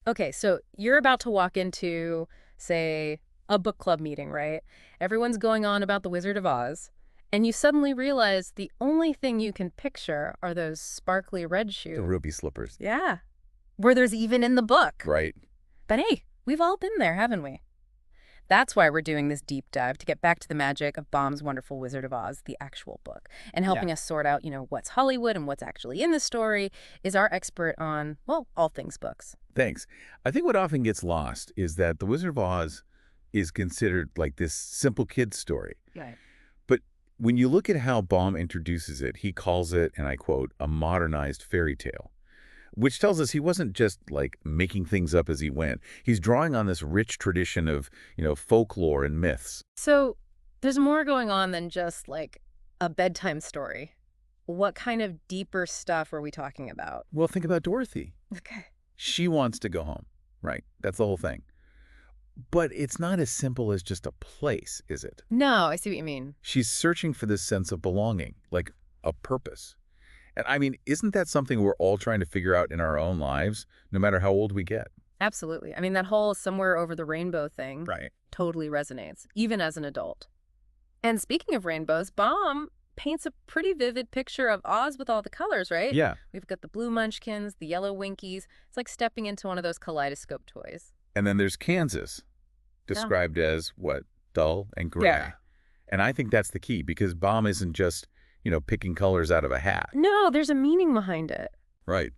Okay, so you're about to walk into, say, a book club meeting, right? Everyone's going on about The Wizard of Oz, and you suddenly realize the only thing you can picture are those sparkly red The shoes. ruby slippers. Yeah, where there's even in the book. Right. But hey, we've all been there, haven't we? That's why we're doing this deep dive to get back to the magic of Baum's Wonderful Wizard of Oz, the actual book, and Yeah. helping us sort out, what's Hollywood and what's actually in the story is our expert on, well, all things books. Thanks. I think what often gets lost is that The Wizard of Oz is considered like this simple kid's story. Right. But when you look at how Baum introduces it, he calls it, and I quote, a modernized fairy tale, which tells us he wasn't just like making things up as he went. He's drawing on this rich tradition of, folklore and myths. So there's more going on than just like a bedtime story. What kind of deeper stuff are we talking about? Well, think about Dorothy. Okay. She wants to go home, right? That's the whole thing. But it's not as simple as just a place, is it? No, I see what you mean. She's searching for this sense of belonging, like a purpose. And I mean, isn't that something we're all trying to figure out in our own lives, no matter how old we get? Absolutely. I mean, that whole somewhere over the rainbow thing Right. totally resonates, even as an adult. And speaking of rainbows, Baum paints a pretty vivid picture of Oz with all the colors, right? Yeah. We've got the blue munchkins, the yellow winkies. It's like stepping into one of those kaleidoscope toys. And then there's Kansas, described as, what, dull and gray. Yeah. And I think that's the key, because Baum isn't just, picking colors out of a hat. No, there's a meaning behind it. Right.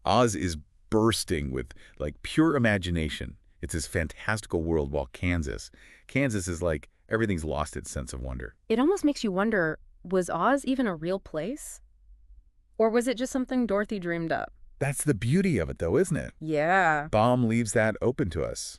Oz is bursting with, like, pure imagination. It's this fantastical world, while Kansas is like everything's lost its sense of wonder. It almost makes you wonder, was Oz even a real place? Or was it just something Dorothy dreamed up? That's the beauty of it, though, isn't it? Yeah. Baum leaves that open to us.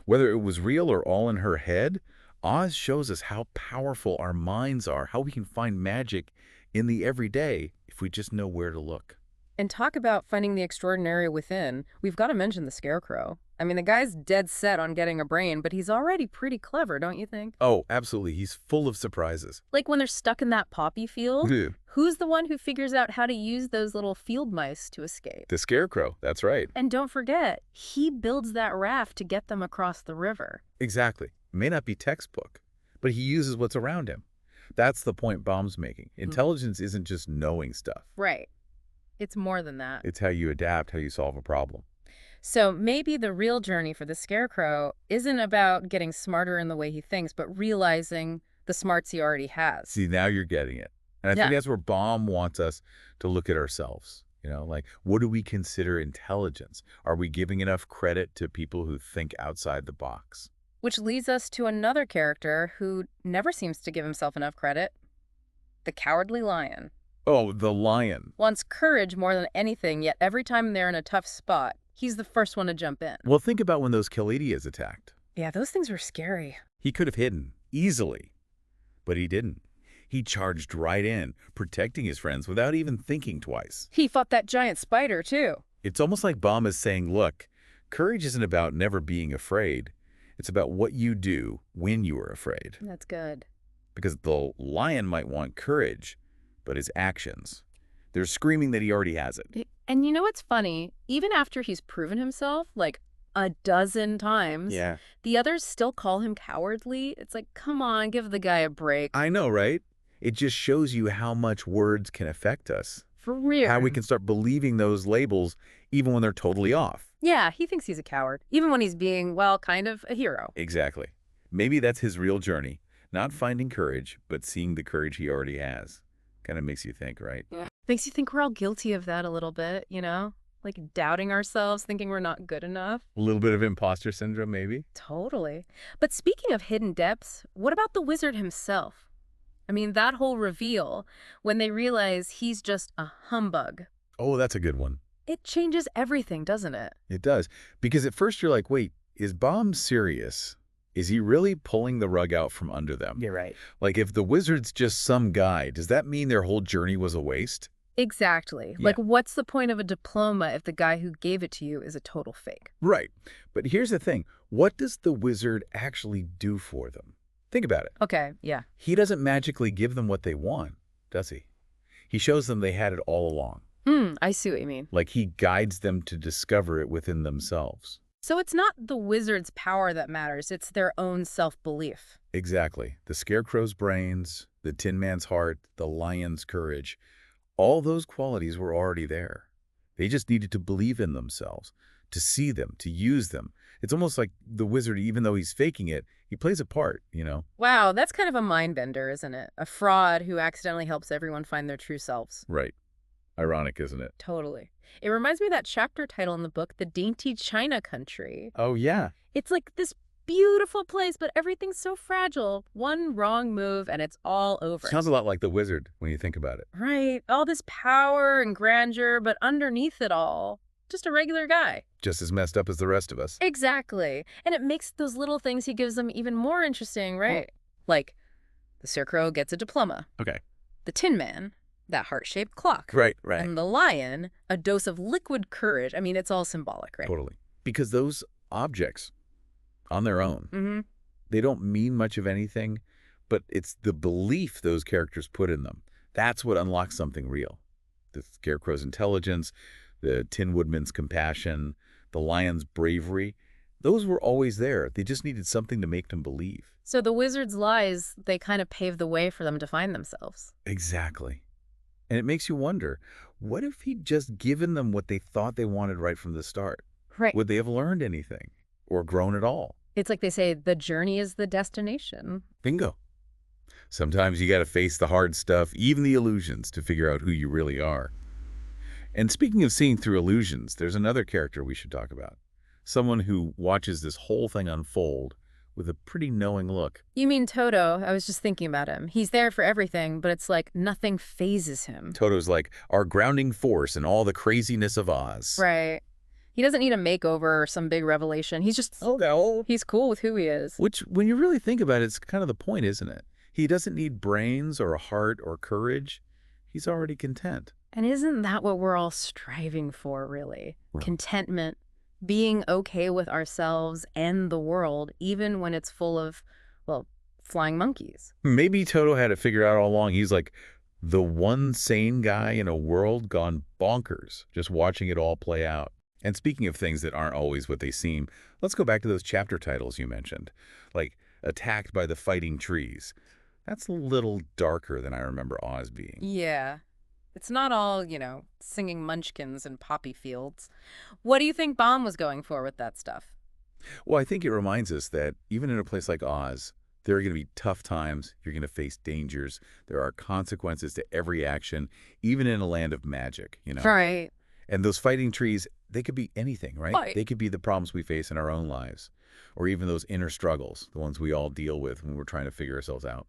Whether it was real or all in her head, Oz shows us how powerful our minds are, how we can find magic in the everyday if we just know where to look. And talk about finding the extraordinary within. We've got to mention the Scarecrow. I mean, the guy's dead set on getting a brain, but he's already pretty clever, don't you think? Oh, absolutely. He's full of surprises. Like when they're stuck in that poppy field, Yeah. who's the one who figures out how to use those little field mice to escape? The Scarecrow, that's right. And don't forget, he builds that raft to get them across the river. Exactly. May not be textbook, but he uses what's around him. That's the point Baum's making. Intelligence isn't just knowing stuff. Right. It's more than that. It's how you adapt, how you solve a problem. So maybe the real journey for the Scarecrow isn't about getting smarter in the way he thinks, but realizing the smarts he already has. See, now you're getting it. And I think that's where Baum wants us to look at ourselves. Like, what do we consider intelligence? Are we giving enough credit to people who think outside the box? Which leads us to another character who never seems to give himself enough credit. The Cowardly Lion. Oh, the lion. Wants courage more than anything, yet every time they're in a tough spot, he's the first one to jump in. Well, think about when those Kaledias attacked. Yeah, those things were scary. He could have hidden, easily. But he didn't. He charged right in, protecting his friends without even thinking twice. He fought that giant spider, too. It's almost like Baum is saying, look, courage isn't about never being afraid. It's about what you do when you are afraid. That's good. Because the lion might want courage, but his actions, they're screaming that he already has it. And you know what's funny? Even after he's proven himself, like a dozen times, the others still call him cowardly. It's like, come on, give the guy a break. I know, right? It just shows you how much words can affect us. For real. How we can start believing those labels even when they're totally off. Yeah, he thinks he's a coward, even when he's being, well, kind of a hero. Exactly. Maybe that's his real journey. Not finding courage, but seeing the courage he already has. Kind of makes you think, right? Yeah. Makes you think we're all guilty of that a little bit, Like doubting ourselves, thinking we're not good enough. A little bit of imposter syndrome, maybe? Totally. But speaking of hidden depths, what about the wizard himself? I mean, that whole reveal, when they realize he's just a humbug. Oh, that's a good one. It changes everything, doesn't it? It does. Because at first you're like, wait, is Baum serious? Is he really pulling the rug out from under them? You're right. Like, if the wizard's just some guy, does that mean their whole journey was a waste? Exactly. Yeah. Like, what's the point of a diploma if the guy who gave it to you is a total fake? Right. But here's the thing. What does the wizard actually do for them? Think about it. Okay, He doesn't magically give them what they want, does he? He shows them they had it all along. I see what you mean. Like he guides them to discover it within themselves. So it's not the wizard's power that matters, it's their own self-belief. Exactly. The scarecrow's brains, the Tin Man's heart, the lion's courage, all those qualities were already there. They just needed to believe in themselves, to see them, to use them. It's almost like the wizard, even though he's faking it, he plays a part, you know? Wow, that's kind of a mind bender, isn't it? A fraud who accidentally helps everyone find their true selves. Right. Ironic, isn't it? Totally. It reminds me of that chapter title in the book, The Dainty China Country. Oh, yeah. It's like this beautiful place, but everything's so fragile. One wrong move and it's all over. Sounds a lot like the wizard when you think about it. Right. All this power and grandeur, but underneath it all, just a regular guy. Just as messed up as the rest of us. Exactly. And it makes those little things he gives them even more interesting, right? Like, the Scarecrow gets a diploma. Okay. The Tin Man, that heart-shaped clock. Right, right. And the lion, a dose of liquid courage. I mean, it's all symbolic, right? Totally. Because those objects, on their own, Mm-hmm. they don't mean much of anything, but it's the belief those characters put in them. That's what unlocks something real. The Scarecrow's intelligence, the Tin Woodman's compassion, the lion's bravery, those were always there. They just needed something to make them believe. So the wizard's lies, they kind of pave the way for them to find themselves. Exactly. And it makes you wonder, what if he'd just given them what they thought they wanted right from the start? Right. Would they have learned anything or grown at all? It's like they say, the journey is the destination. Bingo. Sometimes you got to face the hard stuff, even the illusions, to figure out who you really are. And speaking of seeing through illusions, there's another character we should talk about. Someone who watches this whole thing unfold with a pretty knowing look. You mean Toto? I was just thinking about him. He's there for everything, but it's like nothing phases him. Toto's like our grounding force in all the craziness of Oz. Right. He doesn't need a makeover or some big revelation. He's just, Oh, no. he's cool with who he is. Which, when you really think about it, it's kind of the point, isn't it? He doesn't need brains or a heart or courage. He's already content. And isn't that what we're all striving for, really? Right. Contentment, being okay with ourselves and the world, even when it's full of, well, flying monkeys. Maybe Toto had it figured out all along. He's like the one sane guy in a world gone bonkers, just watching it all play out. And speaking of things that aren't always what they seem, let's go back to those chapter titles you mentioned, like Attacked by the Fighting Trees. That's a little darker than I remember Oz being. Yeah. It's not all, singing munchkins and poppy fields. What do you think Baum was going for with that stuff? Well, I think it reminds us that even in a place like Oz, there are going to be tough times. You're going to face dangers. There are consequences to every action, even in a land of magic, Right. And those fighting trees, they could be anything, right? Right. They could be the problems we face in our own lives, or even those inner struggles, the ones we all deal with when we're trying to figure ourselves out.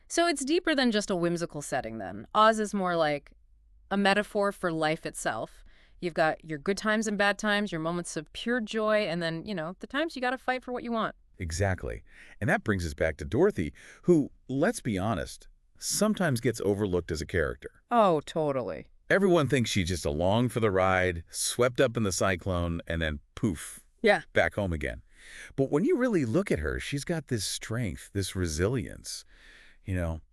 So it's deeper than just a whimsical setting, then. Oz is more like a metaphor for life itself. You've got your good times and bad times, your moments of pure joy, and then, the times you got to fight for what you want. Exactly. And that brings us back to Dorothy, who, let's be honest, sometimes gets overlooked as a character. Oh, totally. Everyone thinks she's just along for the ride, swept up in the cyclone, and then poof, Yeah. back home again. But when you really look at her, she's got this strength, this resilience,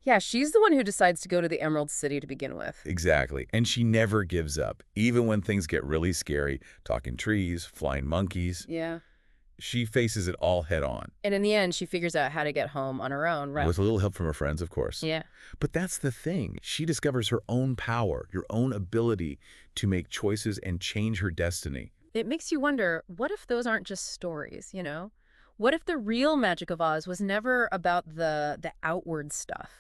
Yeah, she's the one who decides to go to the Emerald City to begin with. Exactly. And she never gives up, even when things get really scary, talking trees, flying monkeys. Yeah. She faces it all head on. And in the end, she figures out how to get home on her own, right? With a little help from her friends, of course. Yeah. But that's the thing. She discovers her own power, your own ability to make choices and change her destiny. It makes you wonder, what if those aren't just stories, What if the real magic of Oz was never about the outward stuff?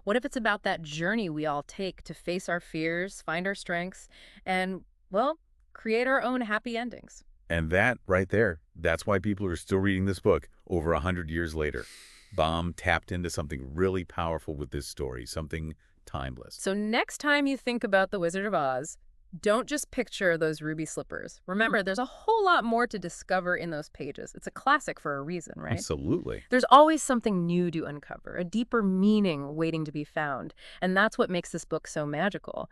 What if it's about that journey we all take to face our fears, find our strengths, and, well, create our own happy endings? And that right there, that's why people are still reading this book over 100 years later. Baum tapped into something really powerful with this story, something timeless. So next time you think about The Wizard of Oz, don't just picture those ruby slippers. Remember, there's a whole lot more to discover in those pages. It's a classic for a reason, right? Absolutely. There's always something new to uncover, a deeper meaning waiting to be found. And that's what makes this book so magical.